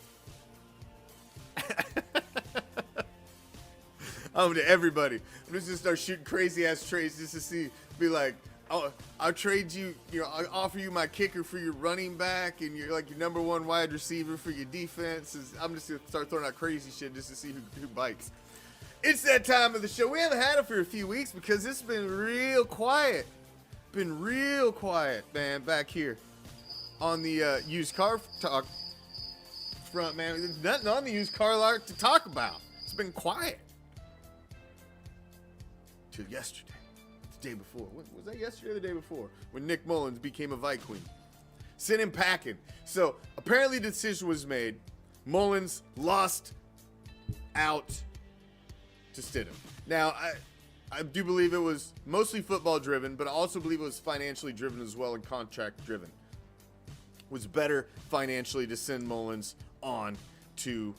to everybody. I'm just gonna start shooting crazy ass trades just to see, be like, I'll trade you, I'll offer you my kicker for your running back and you're like your number one wide receiver for your defense. I'm just gonna start throwing out crazy shit just to see who bites. It's that time of the show. We haven't had it for a few weeks because it's been real quiet. Been real quiet, man, back here on the used car talk front, man. There's nothing on the used car lot to talk about. It's been quiet. Till yesterday. The day before. Was that yesterday or the day before? When Nick Mullins became a Viking. Sent him packing. So apparently the decision was made. Mullins lost out to Stidham. Now, I do believe it was mostly football driven, but I also believe it was financially driven as well and contract driven. It was better financially to send Mullins on to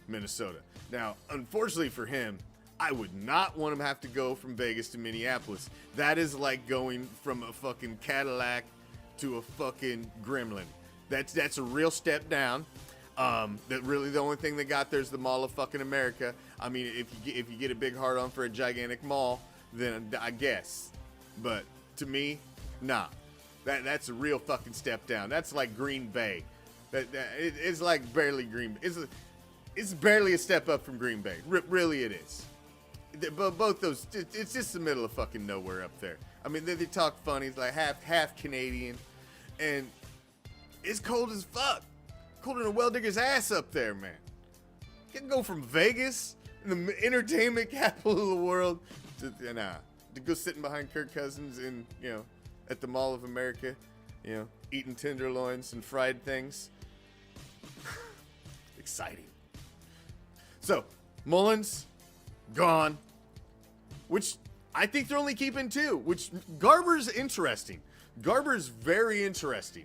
Minnesota. Now, unfortunately for him, I would not want him to have to go from Vegas to Minneapolis. That is like going from a fucking Cadillac to a fucking Gremlin. That's a real step down. That really the only thing they got there is the Mall of fucking America. I mean, if you get a big hard on for a gigantic mall, then I guess. But to me, nah. That's a real fucking step down. That's like Green Bay. It's like barely Green Bay. It's barely a step up from Green Bay. Really, it is. Both those, it's just the middle of fucking nowhere up there. I mean, they talk funny. It's like half Canadian, and it's cold as fuck. Colder than a well digger's ass up there, man. You can go from Vegas, the entertainment capital of the world, to go sitting behind Kirk Cousins in, at the Mall of America, eating tenderloins and fried things. Exciting. So, Mullins, gone. Which I think they're only keeping 2. Which Garber's interesting. Garber's very interesting.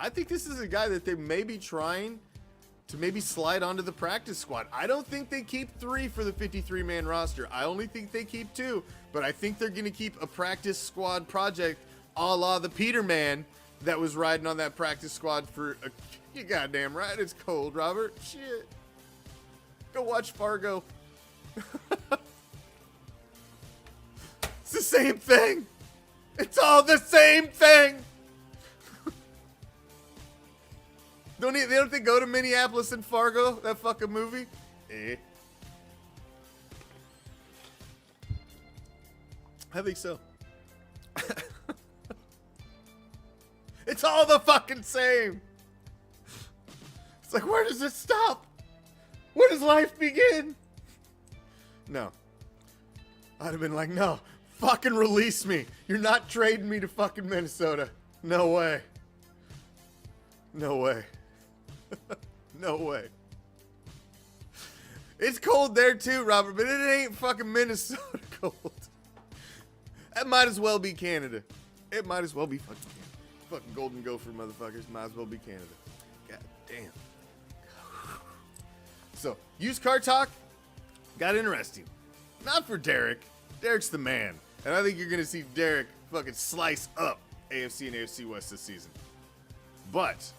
I think this is a guy that they may be trying to maybe slide onto the practice squad. I don't think they keep 3 for the 53-man roster. I only think they keep 2. But I think they're going to keep a practice squad project a la the Peterman that was riding on that practice squad for a... You goddamn right it's cold, Robert. Shit. Go watch Fargo. It's the same thing. It's all the same thing. They don't think go to Minneapolis and Fargo, that fucking movie? I think so. It's all the fucking same. It's like, where does it stop? Where does life begin? No. I'd have been like, no, fucking release me. You're not trading me to fucking Minnesota. No way. No way. No way. It's cold there too, Robert, but it ain't fucking Minnesota cold. That might as well be Canada. It might as well be fucking Canada. Fucking Golden Gopher motherfuckers might as well be Canada. God damn. So, used car talk got interesting. Not for Derek. Derek's the man. And I think you're going to see Derek fucking slice up AFC and AFC West this season. But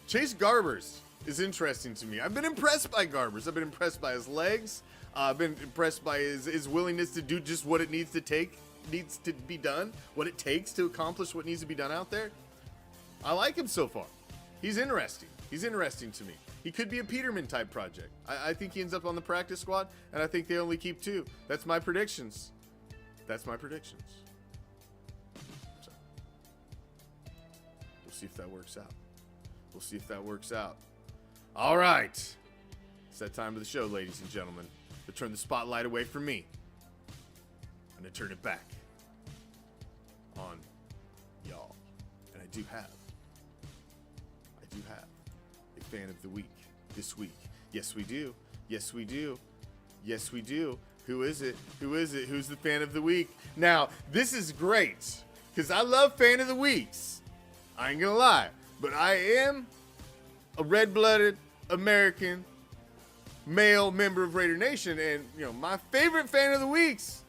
Chase Garbers is interesting to me. I've been impressed by Garbers. I've been impressed by his legs. I've been impressed by his willingness to do just what it needs to be done, what it takes to accomplish what needs to be done out there. I like him so far. He's interesting. He's interesting to me. He could be a Peterman type project. I think he ends up on the practice squad, and I think they only keep 2. That's my predictions. That's my predictions. So, we'll see if that works out. We'll see if that works out. All right. It's that time of the show, ladies and gentlemen, to turn the spotlight away from me and to turn it back on y'all. And I do have a fan of the week this week. Yes, we do. Yes, we do. Yes, we do. Who is it? Who is it? Who's the fan of the week? Now, this is great because I love fan of the weeks. I ain't gonna lie, but I am a red-blooded American male member of Raider Nation, and my favorite fan of the weeks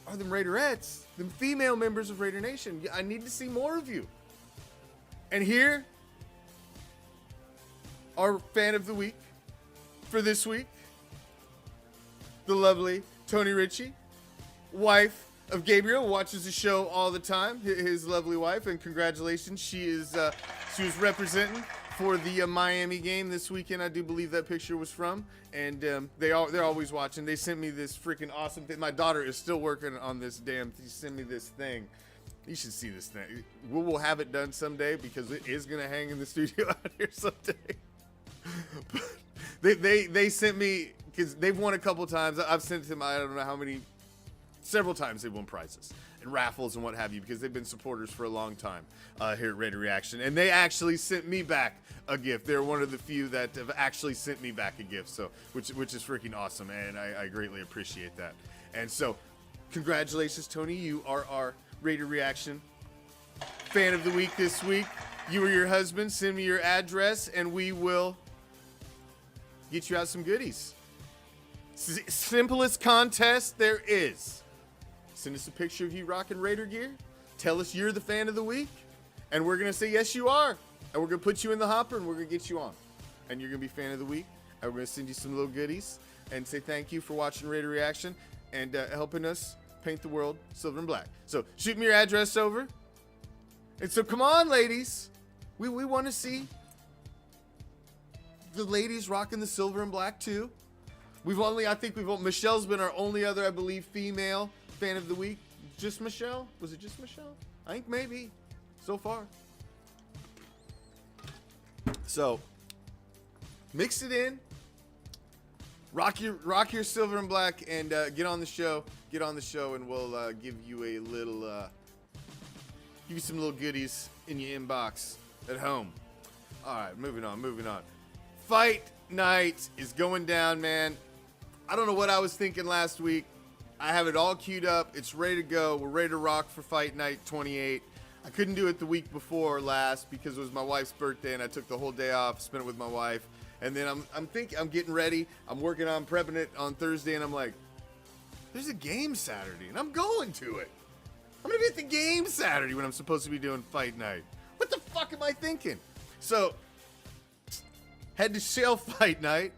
are them Raiderettes, them female members of Raider Nation. I need to see more of you. And here, our fan of the week for this week the lovely Tony Ritchie, wife of Gabriel, watches the show all the time, his lovely wife, and congratulations. She was representing for the Miami game this weekend. I do believe that picture was from, and they're always watching. They sent me this freaking awesome thing. My daughter is still working on this damn. She sent me this thing. You should see this thing. We will have it done someday because it is gonna hang in the studio out here someday. But they sent me, because they've won a couple times. I've sent them, I don't know how many, several times they've won prizes and raffles and what have you, because they've been supporters for a long time here at Raider Reaction. And they actually sent me back a gift. They're one of the few that have actually sent me back a gift, so which is freaking awesome, and I greatly appreciate that. And so, congratulations, Tony. You are our Raider Reaction Fan of the Week this week. You or your husband, send me your address, and we will get you out some goodies. Simplest contest there is. Send us a picture of you rocking Raider gear. Tell us you're the fan of the week. And we're going to say, yes, you are. And we're going to put you in the hopper, and we're going to get you on. And you're going to be fan of the week. And we're going to send you some little goodies and say thank you for watching Raider Reaction and helping us paint the world silver and black. So shoot me your address over. And so come on, ladies. We want to see the ladies rocking the silver and black too. Michelle's been our only other, I believe, female fan of the week. Just Michelle? Was it just Michelle? I think maybe so far. So mix it in. Rock your silver and black, and get on the show. Get on the show, and we'll give you a little, give you some little goodies in your inbox at home. All right, moving on. Fight night is going down, man. I don't know what I was thinking last week. I have it all queued up. It's ready to go. We're ready to rock for Fight Night 28. I couldn't do it the week before last because it was my wife's birthday, and I took the whole day off, spent it with my wife. And then I'm getting ready. I'm working on prepping it on Thursday, and I'm like, there's a game Saturday, and I'm going to it. I'm gonna be at the game Saturday when I'm supposed to be doing Fight Night. What the fuck am I thinking? So, head to Shell Fight Night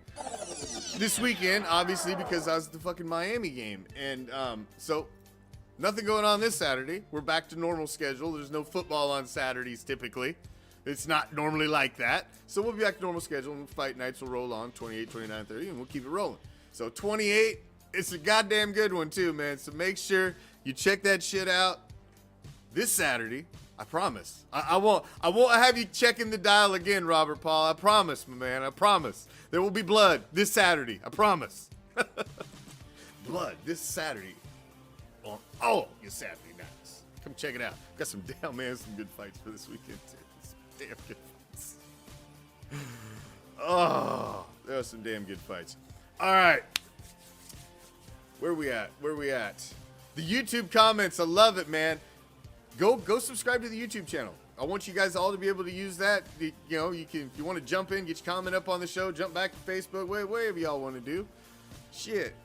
this weekend, obviously, because I was at the fucking Miami game. And so, nothing going on this Saturday. We're back to normal schedule. There's no football on Saturdays typically. It's not normally like that. So we'll be back to normal schedule, and Fight Nights will roll on 28, 29, 30, and we'll keep it rolling. So 28, it's a goddamn good one too, man. So make sure you check that shit out this Saturday. I promise. I won't have you checking the dial again, Robert Paul. I promise, my man. I promise. There will be blood this Saturday. I promise. Blood this Saturday on all your Saturday nights. Come check it out. Got some damn good fights for this weekend too. Some damn good fights. Oh, there are some damn good fights. All right. Where we at? The YouTube comments. I love it, man. Go subscribe to the YouTube channel. I want you guys all to be able to use that. You know, if you want to jump in, get your comment up on the show, jump back to Facebook, whatever y'all want to do. Shit.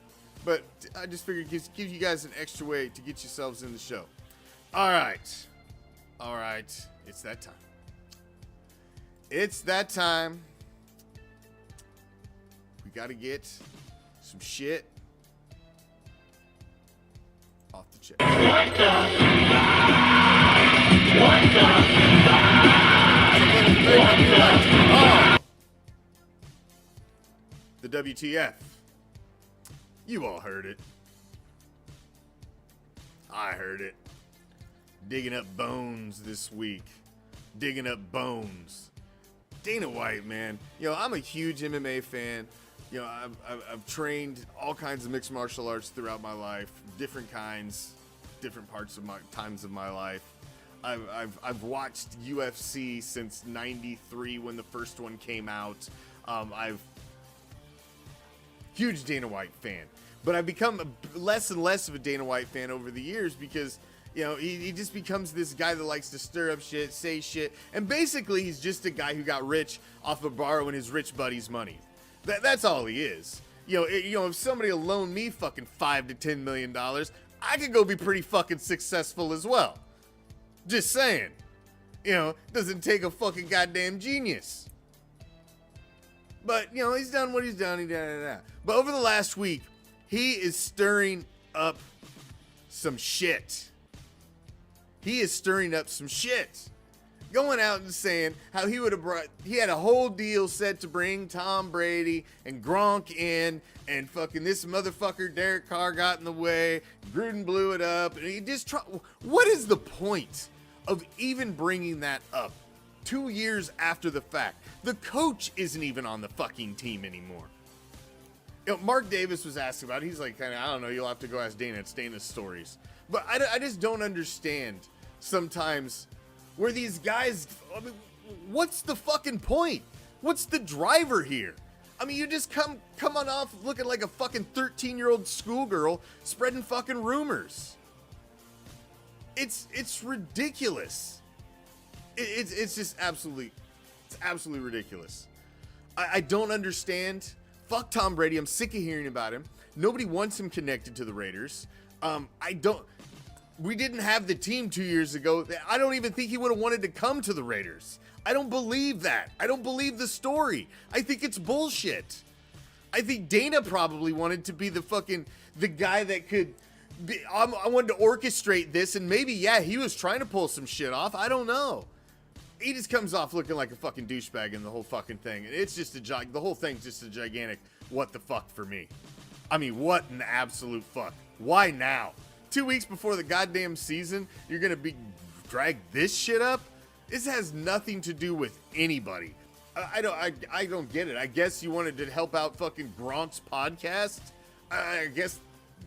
But I just figured give you guys an extra way to get yourselves in the show. All right. It's that time. We got to get some shit off the chest. The WTF. You all heard it. I heard it. Digging up bones this week. Digging up bones. Dana White, man. You know, I'm a huge MMA fan. You know, I've trained all kinds of mixed martial arts throughout my life. Different kinds. Different parts of my times of my life. I've watched UFC since '93 when the first one came out. Huge Dana White fan, but I've become less and less of a Dana White fan over the years because, you know, he just becomes this guy that likes to stir up shit, say shit, and basically he's just a guy who got rich off of borrowing his rich buddy's money. That's all he is. You know, if somebody will loan me fucking $5 to $10 million, I could go be pretty fucking successful as well. Just saying. You know, doesn't take a fucking goddamn genius. But, you know, he's done what he's done. But over the last week, He is stirring up some shit. He is stirring up some shit. Going out and saying how he had a whole deal set to bring Tom Brady and Gronk in, and fucking this motherfucker Derek Carr got in the way. Gruden blew it up, and he just what is the point of even bringing that up 2 years after the fact? The coach isn't even on the fucking team anymore. You know, Mark Davis was asked about it. He's like, kind of, I don't know, you'll have to go ask Dana. It's Dana's stories. But I just don't understand sometimes where these guys, I mean, what's the fucking point? What's the driver here? I mean, you just come on off looking like a fucking 13-year-old schoolgirl spreading fucking rumors. It's ridiculous. It's just absolutely ridiculous. I don't understand. Fuck Tom Brady. I'm sick of hearing about him. Nobody wants him connected to the Raiders. We didn't have the team 2 years ago. I don't even think he would have wanted to come to the Raiders. I don't believe that. I don't believe the story. I think it's bullshit. I think Dana probably wanted to be the guy that could be, I wanted to orchestrate this, and maybe, yeah, he was trying to pull some shit off. I don't know. He just comes off looking like a fucking douchebag in the whole fucking thing. And it's just the whole thing's just a gigantic what the fuck for me. I mean, what an absolute fuck. Why now? 2 weeks before the goddamn season, you're gonna drag this shit up? This has nothing to do with anybody. I don't get it. I guess you wanted to help out fucking Gronk's podcast. I guess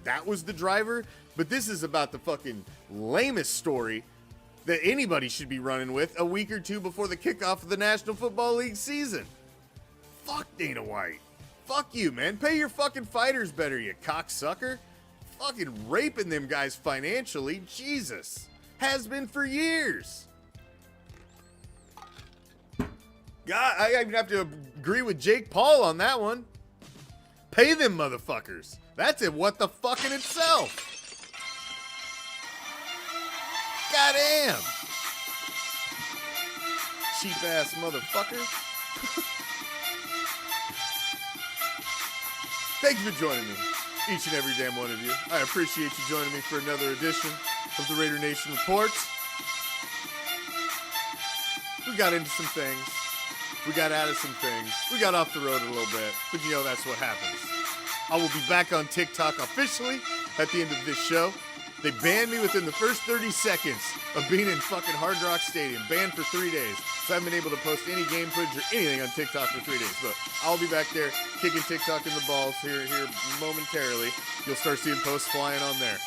that was the driver. But this is about the fucking lamest story that anybody should be running with a week or two before the kickoff of the National Football League season. Fuck Dana White. Fuck you, man. Pay your fucking fighters better, you cocksucker. Fucking raping them guys financially. Jesus. Has been for years. God, I even have to agree with Jake Paul on that one. Pay them motherfuckers. That's it. What the fuck in itself. Goddamn. Cheap ass motherfucker. Thank you for joining me. Each and every damn one of you. I appreciate you joining me for another edition of the Raider Nation Report. We got into some things. We got out of some things. We got off the road a little bit. But you know that's what happens. I will be back on TikTok officially at the end of this show. They banned me within the first 30 seconds of being in fucking Hard Rock Stadium. Banned for 3 days. So I haven't been able to post any game footage or anything on TikTok for 3 days. But I'll be back there kicking TikTok in the balls here momentarily. You'll start seeing posts flying on there.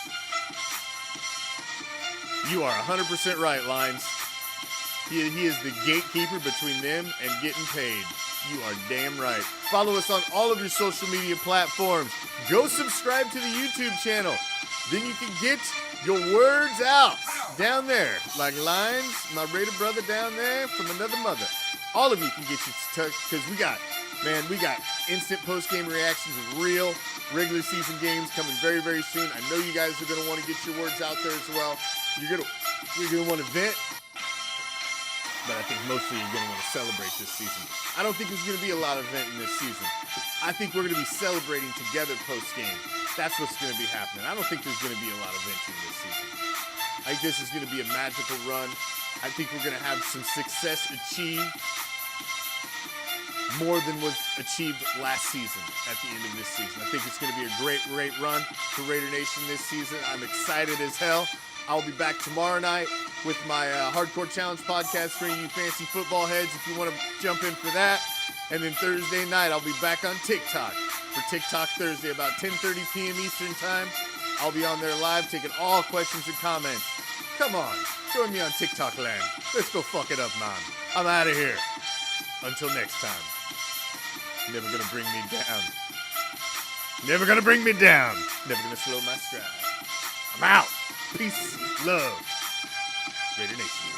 You are 100% right, Lines. He is the gatekeeper between them and getting paid. You are damn right. Follow us on all of your social media platforms. Go subscribe to the YouTube channel. Then you can get your words out down there. Like Lines, my Raider brother down there from another mother. All of you can get your touch because we got instant post-game reactions of real regular season games coming very, very soon. I know you guys are going to want to get your words out there as well. You're going to want to vent. But I think mostly you're going to want to celebrate this season. I don't think there's going to be a lot of venting this season. I think we're going to be celebrating together post-game. That's what's going to be happening. I don't think there's going to be a lot of venting this season. I think this is going to be a magical run. I think we're going to have some success achieved more than was achieved last season at the end of this season. I think it's going to be a great, great run for Raider Nation this season. I'm excited as hell. I'll be back tomorrow night with my Hardcore Challenge podcast for you fancy football heads if you want to jump in for that. And then Thursday night, I'll be back on TikTok for TikTok Thursday about 10:30 p.m. Eastern Time. I'll be on there live taking all questions and comments. Come on, join me on TikTok land. Let's go fuck it up, man. I'm out of here. Until next time. Never gonna bring me down. Never gonna bring me down. Never gonna slow my stride. I'm out. Peace, love. Raider Nation.